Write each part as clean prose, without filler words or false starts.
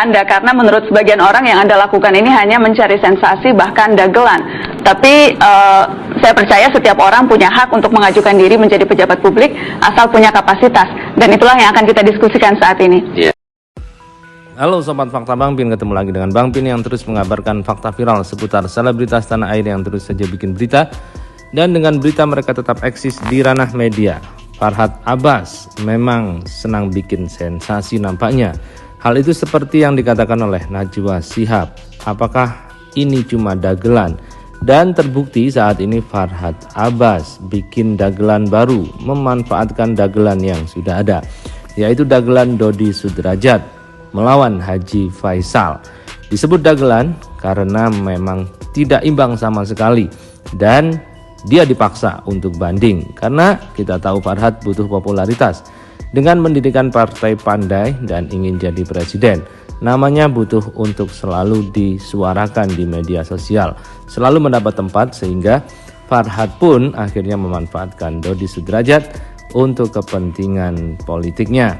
Anda, karena menurut sebagian orang yang Anda lakukan ini hanya mencari sensasi, bahkan dagelan. Tapi saya percaya setiap orang punya hak untuk mengajukan diri menjadi pejabat publik asal punya kapasitas. Dan itulah yang akan kita diskusikan saat ini. Yeah. Halo Sobat Fakta Bang Pin, ketemu lagi dengan Bang Pin yang terus mengabarkan fakta viral seputar selebritas tanah air yang terus saja bikin berita. Dan dengan berita mereka tetap eksis di ranah media. Farhad Abbas memang senang bikin sensasi nampaknya. Hal itu seperti yang dikatakan oleh Najwa Shihab. Apakah ini cuma dagelan? Dan terbukti saat ini Farhad Abbas bikin dagelan baru, memanfaatkan dagelan yang sudah ada, yaitu dagelan Dodi Sudrajat melawan Haji Faisal. Disebut dagelan karena memang tidak imbang sama sekali dan dia dipaksa untuk banding karena kita tahu Farhad butuh popularitas. Dengan mendirikan partai pandai dan ingin jadi presiden, namanya butuh untuk selalu disuarakan di media sosial, selalu mendapat tempat, sehingga Farhad pun akhirnya memanfaatkan Dodi Sudrajat untuk kepentingan politiknya.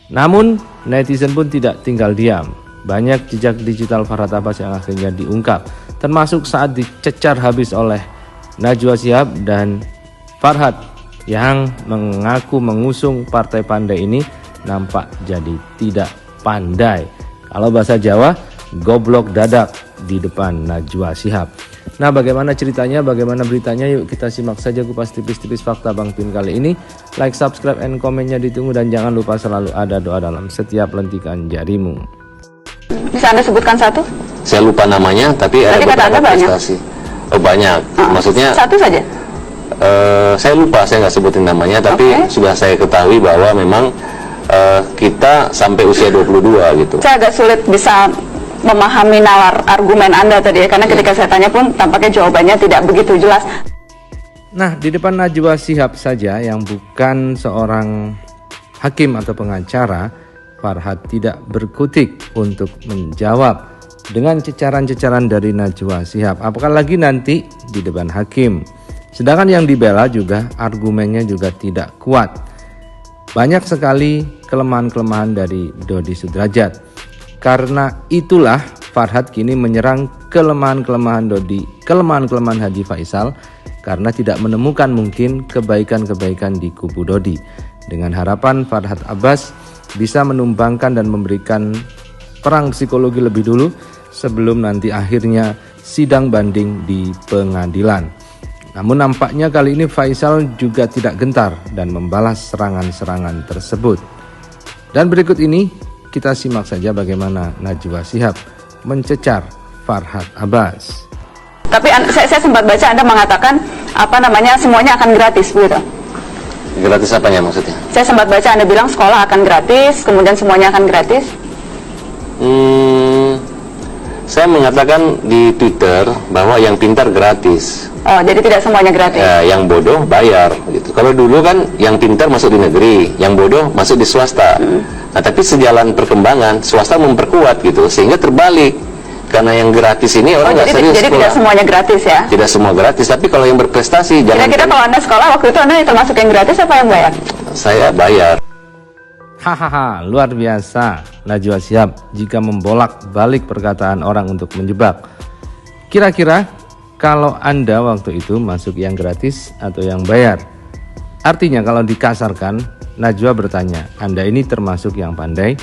Namun netizen pun tidak tinggal diam. Banyak jejak digital Farhad Abbas yang akhirnya diungkap, termasuk saat dicecar habis oleh Najwa Shihab dan Farhad yang mengaku mengusung partai pandai ini nampak jadi tidak pandai. Kalau bahasa Jawa, goblok dadak di depan Najwa Shihab. Nah, bagaimana ceritanya, bagaimana beritanya? Yuk kita simak saja kupas tipis-tipis fakta Bang Pin kali ini. Like, subscribe, and komennya ditunggu, dan jangan lupa selalu ada doa dalam setiap lentikan jarimu. Bisa Anda sebutkan satu? Saya lupa namanya, tapi ada beberapa prestasi. Oh, banyak. Maksudnya satu saja? Saya lupa, saya nggak sebutin namanya, tapi sudah saya ketahui bahwa memang kita sampai usia 22 gitu. Saya agak sulit bisa memahami nalar argumen Anda tadi ya, karena ketika saya tanya pun tampaknya jawabannya tidak begitu jelas. Nah, di depan Najwa Shihab saja yang bukan seorang hakim atau pengacara, Farhad tidak berkutik untuk menjawab dengan cecaran-cecaran dari Najwa Shihab, apalagi nanti di depan hakim. Sedangkan yang dibela juga argumennya juga tidak kuat. Banyak sekali kelemahan-kelemahan dari Dodi Sudrajat. Karena itulah Farhad kini menyerang kelemahan-kelemahan Dodi, kelemahan-kelemahan Haji Faisal, karena tidak menemukan mungkin kebaikan-kebaikan di kubu Dodi. Dengan harapan Farhad Abbas bisa menumbangkan dan memberikan perang psikologi lebih dulu sebelum nanti akhirnya sidang banding di pengadilan. Namun nampaknya kali ini Faisal juga tidak gentar dan membalas serangan-serangan tersebut. Dan berikut ini kita simak saja bagaimana Najwa Shihab mencecar Farhad Abbas. Tapi saya sempat baca Anda mengatakan semuanya akan gratis, begitu? Gratis apanya maksudnya? Saya sempat baca Anda bilang sekolah akan gratis, kemudian semuanya akan gratis. Saya mengatakan di Twitter bahwa yang pintar gratis. Oh, jadi tidak semuanya gratis. Ya, yang bodoh bayar gitu. Kalau dulu kan yang pintar masuk di negeri, yang bodoh masuk di swasta. Nah, tapi sejalan perkembangan swasta memperkuat gitu, sehingga terbalik. Karena yang gratis ini orang nggak serius. Jadi tidak semuanya gratis ya? Tidak semua gratis, tapi kalau yang berprestasi jangan. Kira-kira kalau Anda sekolah waktu itu Anda termasuk yang gratis apa yang bayar? Saya bayar. Hahaha, luar biasa Najwa Shihab jika membolak-balik perkataan orang untuk menjebak. Kira-kira kalau Anda waktu itu masuk yang gratis atau yang bayar? Artinya kalau dikasarkan, Najwa bertanya, Anda ini termasuk yang pandai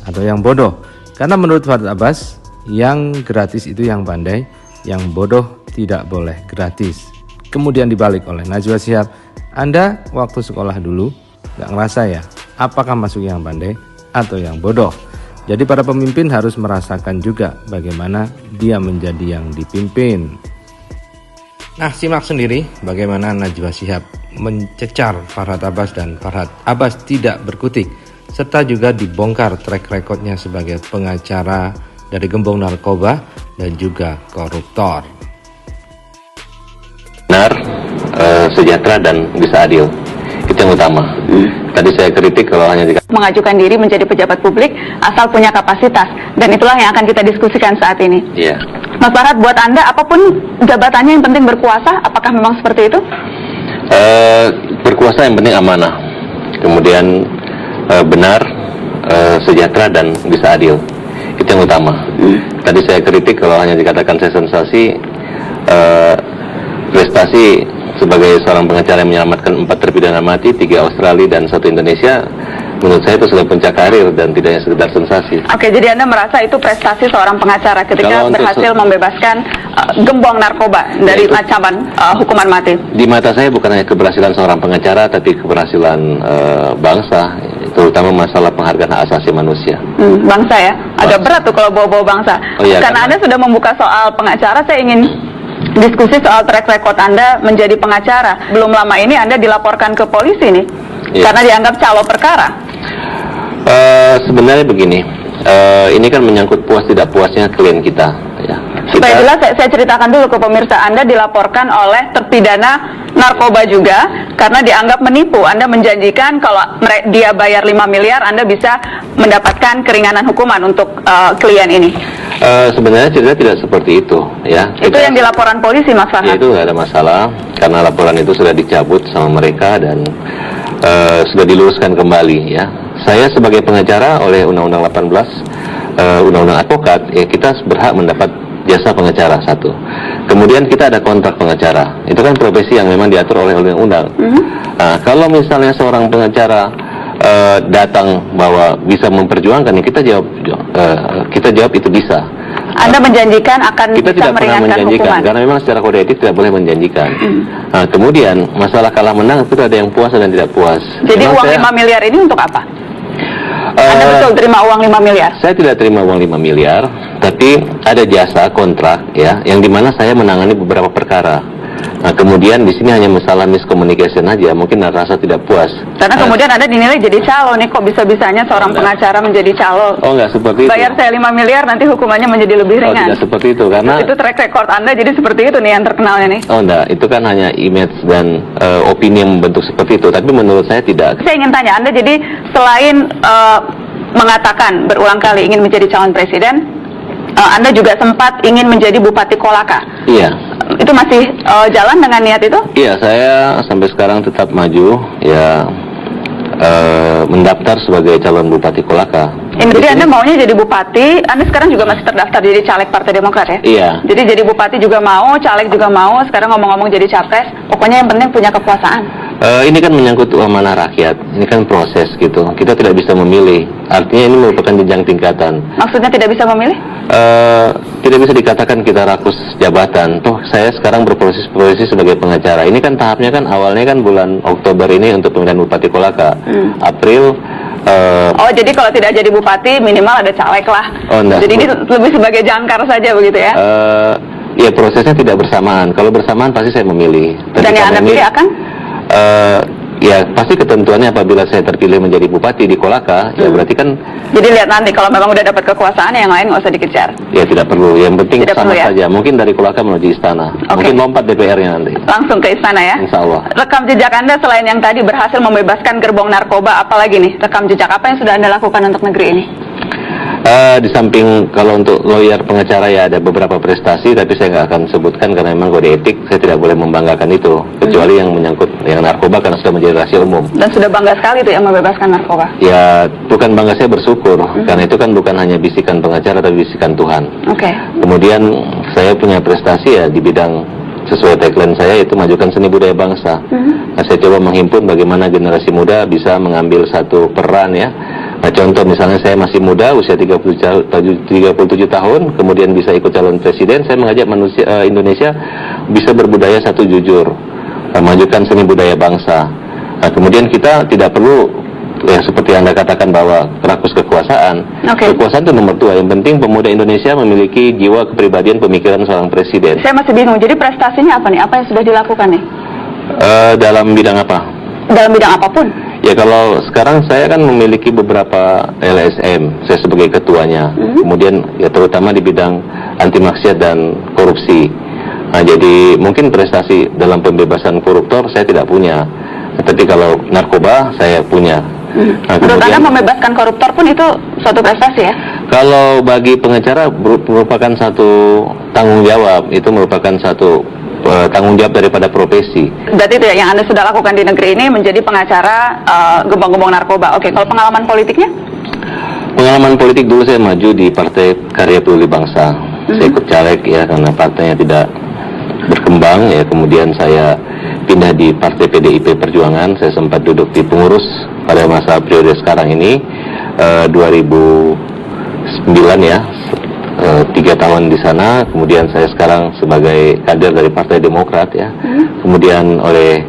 atau yang bodoh? Karena menurut Farhad Abbas, yang gratis itu yang pandai, yang bodoh tidak boleh gratis. Kemudian dibalik oleh Najwa Shihab, Anda waktu sekolah dulu nggak ngerasa ya? Apakah masuk yang pandai atau yang bodoh? Jadi para pemimpin harus merasakan juga bagaimana dia menjadi yang dipimpin. Nah, simak sendiri bagaimana Najwa Shihab mencecar Farhad Abbas dan Farhad Abbas tidak berkutik, serta juga dibongkar track recordnya sebagai pengacara dari gembong narkoba dan juga koruptor. Benar, sejahtera dan bisa adil. Itu yang utama. Tadi saya kritik kalau hanya mengajukan diri menjadi pejabat publik asal punya kapasitas, dan itulah yang akan kita diskusikan saat ini. Iya. Mas Farhad, buat Anda apapun jabatannya yang penting berkuasa, apakah memang seperti itu? Berkuasa yang penting amanah, kemudian benar, sejahtera dan bisa adil. Itu yang utama. Tadi saya kritik kalau hanya dikatakan saya sensasi, prestasi sebagai seorang pengacara yang menyelamatkan 4 terpidana mati, 3 Australia dan 1 Indonesia, menurut saya itu sudah puncak karir dan tidak hanya sekedar sensasi. Oke, jadi Anda merasa itu prestasi seorang pengacara ketika Kalau untuk berhasil membebaskan gembong narkoba dari itu, ancaman hukuman mati? Di mata saya bukan hanya keberhasilan seorang pengacara, tapi keberhasilan bangsa, terutama masalah penghargaan hak asasi manusia. Bangsa ya? Agak berat tuh kalau bawa-bawa bangsa. Oh, iya, karena Anda sudah membuka soal pengacara, saya ingin diskusi soal track record Anda menjadi pengacara. Belum lama ini Anda dilaporkan ke polisi nih, karena dianggap calo perkara. Sebenarnya begini, ini kan menyangkut puas tidak puasnya klien kita. Ya. Supaya jelas, saya ceritakan dulu ke pemirsa, Anda dilaporkan oleh terpidana narkoba juga karena dianggap menipu. Anda menjanjikan kalau dia bayar 5 miliar, Anda bisa mendapatkan keringanan hukuman untuk klien ini. Sebenarnya cerita tidak seperti itu, ya. Itu yang dilaporan polisi, Mas Farhan? Ya, itu nggak ada masalah, karena laporan itu sudah dicabut sama mereka dan sudah diluruskan kembali, ya. Saya sebagai pengacara oleh Undang-Undang 18, Undang-Undang Advokat, ya kita berhak mendapat jasa pengacara, satu. Kemudian kita ada kontrak pengacara. Itu kan profesi yang memang diatur oleh undang-undang. Nah, kalau misalnya seorang pengacara datang bahwa bisa memperjuangkan, ya kita jawab itu bisa. Anda menjanjikan akan kita bisa tidak pernah meringankan menjanjikan, hukuman? karena memang secara kode etik tidak boleh menjanjikan. Nah, kemudian masalah kalah menang itu ada yang puas dan tidak puas. Jadi memang uang 5 miliar ini untuk apa? Anda betul terima uang 5 miliar? Saya tidak terima uang 5 miliar, tapi ada jasa kontrak, ya, yang dimana saya menangani beberapa perkara. Nah, kemudian di sini hanya masalah miscommunication aja, mungkin rasa tidak puas. Karena kemudian Anda dinilai jadi calo nih, kok bisa-bisanya seorang pengacara menjadi calo? Oh, enggak seperti itu. Bayar saya 5 miliar, nanti hukumannya menjadi lebih Oh, ringan. tidak seperti itu, karena Itu track record Anda jadi seperti itu nih yang terkenalnya nih. Oh, enggak, itu kan hanya image dan opini yang membentuk seperti itu, tapi menurut saya tidak. Saya ingin tanya, Anda jadi selain mengatakan berulang kali ingin menjadi calon presiden, Anda juga sempat ingin menjadi Bupati Kolaka. Iya. Itu masih jalan dengan niat itu? Iya, saya sampai sekarang tetap maju, ya, mendaftar sebagai calon Bupati Kolaka. Jadi Anda maunya jadi bupati, Anda sekarang juga masih terdaftar jadi caleg Partai Demokrat ya? Iya. Jadi jadi bupati juga mau, caleg juga mau, sekarang ngomong-ngomong jadi capres, pokoknya yang penting punya kekuasaan. Ini kan menyangkut amanah rakyat, ini kan proses gitu, kita tidak bisa memilih, artinya ini merupakan jenjang tingkatan. Maksudnya tidak bisa memilih? Tidak bisa dikatakan kita rakus jabatan. Toh saya sekarang berprofesi sebagai pengacara. Ini kan tahapnya kan awalnya kan bulan Oktober ini untuk pemilihan Bupati Kolaka. April. Oh, jadi kalau tidak jadi bupati minimal ada caleg lah. Oh, enggak. Jadi ini lebih sebagai jangkar saja begitu ya? Ya prosesnya tidak bersamaan. Kalau bersamaan pasti saya memilih. Dan yang Anda pilih akan? Ya pasti ketentuannya apabila saya terpilih menjadi bupati di Kolaka, ya berarti kan. Jadi lihat nanti kalau memang udah dapat kekuasaan, yang lain nggak usah dikejar. Ya tidak perlu, yang penting Tidak sama perlu, ya? saja. Mungkin dari Kolaka menuju istana, mungkin lompat DPR-nya nanti. Langsung ke istana ya? Insya Allah. Rekam jejak Anda selain yang tadi berhasil membebaskan gerbong narkoba, apalagi nih? Rekam jejak apa yang sudah Anda lakukan untuk negeri ini? Di samping kalau untuk lawyer pengacara ya ada beberapa prestasi, tapi saya nggak akan sebutkan karena memang kode etik saya tidak boleh membanggakan itu, kecuali yang menyangkut yang narkoba karena sudah menjadi rahasia umum. Dan sudah bangga sekali tuh yang membebaskan narkoba. Ya bukan bangga, saya bersyukur karena itu kan bukan hanya bisikan pengacara tapi bisikan Tuhan. Oke. Kemudian saya punya prestasi ya di bidang sesuai tagline saya, itu majukan seni budaya bangsa. Nah, saya coba menghimpun bagaimana generasi muda bisa mengambil satu peran ya. Nah, contoh misalnya saya masih muda, usia 37 tahun, kemudian bisa ikut calon presiden, saya mengajak Indonesia bisa berbudaya satu jujur, majukan seni budaya bangsa. Nah, kemudian kita tidak perlu ya seperti Anda katakan bahwa rakus kekuasaan. Kekuasaan itu nomor 2, yang penting pemuda Indonesia memiliki jiwa kepribadian pemikiran seorang presiden. Saya masih bingung, jadi prestasinya apa nih? Apa yang sudah dilakukan nih? Dalam bidang apa? Dalam bidang apapun? Ya kalau sekarang saya kan memiliki beberapa LSM, saya sebagai ketuanya. Kemudian ya terutama di bidang anti maksiat dan korupsi. Nah, jadi mungkin prestasi dalam pembebasan koruptor saya tidak punya, tapi kalau narkoba saya punya. Nah, Menurut kemudian, Anda membebaskan koruptor pun itu suatu prestasi ya? kalau bagi pengacara merupakan satu tanggung jawab, itu merupakan satu tanggung jawab daripada profesi. Berarti itu ya yang Anda sudah lakukan di negeri ini menjadi pengacara gembong-gembong narkoba. Oke, kalau pengalaman politiknya? Pengalaman politik dulu saya maju di Partai Karya Peduli Bangsa. Saya ikut caleg ya karena partainya tidak berkembang ya. Kemudian saya pindah di Partai PDIP Perjuangan. Saya sempat duduk di pengurus pada masa periode sekarang ini 2009 ya. 3 tahun di sana. Kemudian saya sekarang sebagai kader dari Partai Demokrat ya. Kemudian oleh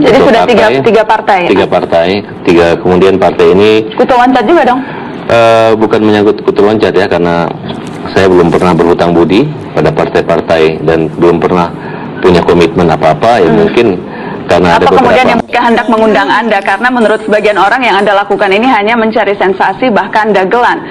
Jadi sudah tiga partai. Kemudian partai ini Kutu loncat juga dong. bukan menyangkut kutu loncat ya, karena saya belum pernah berhutang budi pada partai-partai dan belum pernah punya komitmen apa-apa ya. Mungkin karena ada Apa kemudian yang beberapa hendak mengundang Anda karena menurut sebagian orang yang Anda lakukan ini hanya mencari sensasi bahkan dagelan.